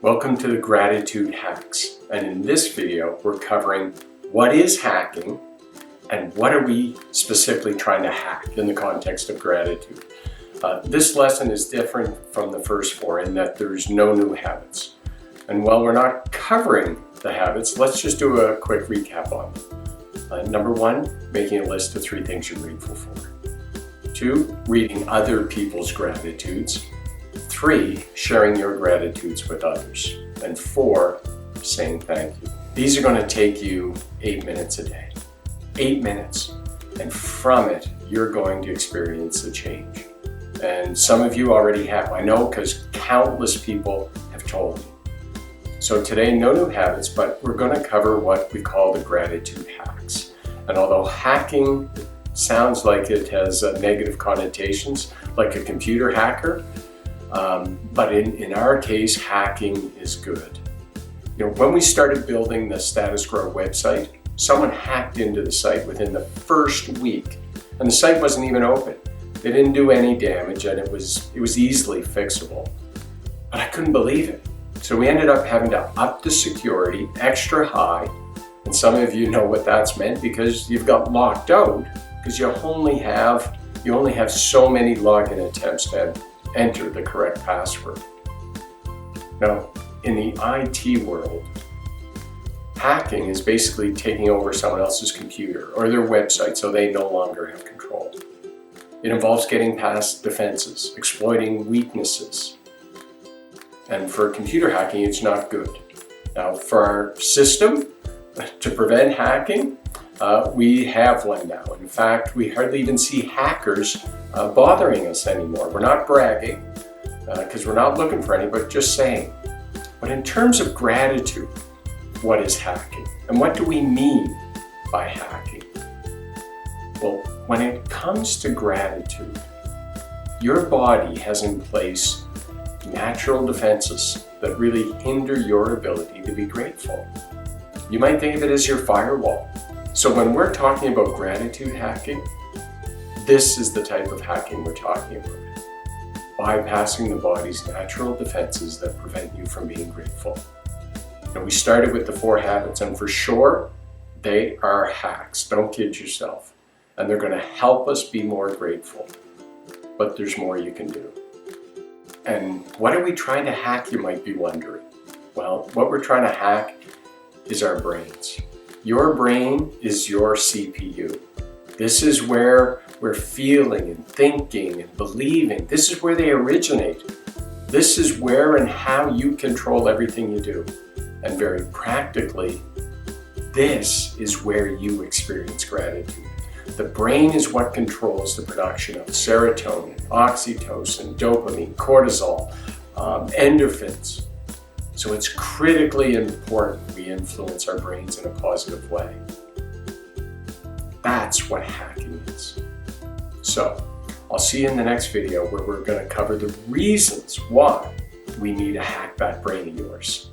Welcome to the Gratitude Hacks, and in this video we're covering what is hacking and what are we specifically trying to hack in the context of gratitude. This lesson is different from the first four in that there's no new habits. And while we're not covering the habits, let's just do a quick recap on them. Number one, making a list of 3 things you're grateful for. 2, reading other people's gratitudes. 3, sharing your gratitudes with others. And 4, saying thank you. These are going to take you 8 minutes a day. 8 minutes. And from it, you're going to experience a change. And some of you already have. I know because countless people have told me. So today, no new habits, but we're going to cover what we call the gratitude hacks. And although hacking sounds like it has negative connotations, like a computer hacker, but in our case, hacking is good. You know, when we started building the Status GRO website, someone hacked into the site within the first week, and the site wasn't even open. They didn't do any damage, and it was easily fixable. But I couldn't believe it. So we ended up having to up the security extra high, and some of you know what that's meant because you've got locked out because you only have so many login attempts to enter the correct password. Now, in the IT world, hacking is basically taking over someone else's computer or their website so they no longer have control. It involves getting past defenses, exploiting weaknesses. And for computer hacking, it's not good. Now, for our system to prevent hacking, we have one now. In fact, we hardly even see hackers bothering us anymore. We're not bragging because we're not looking for any, but just saying. But in terms of gratitude, what is hacking? And what do we mean by hacking? Well, when it comes to gratitude, your body has in place natural defenses that really hinder your ability to be grateful. You might think of it as your firewall. So when we're talking about gratitude hacking, this is the type of hacking we're talking about. Bypassing the body's natural defenses that prevent you from being grateful. Now, we started with the 4 habits, and for sure, they are hacks. Don't kid yourself. And they're going to help us be more grateful. But there's more you can do. And what are we trying to hack, you might be wondering? Well, what we're trying to hack is our brains. Your brain is your CPU. This is where we're feeling and thinking and believing. This is where they originate. This is where and how you control everything you do. And very practically, this is where you experience gratitude. The brain is what controls the production of serotonin, oxytocin, dopamine, cortisol, endorphins. So it's critically important we influence our brains in a positive way. That's what hacking is. So I'll see you in the next video where we're going to cover the reasons why we need to hack that brain of yours.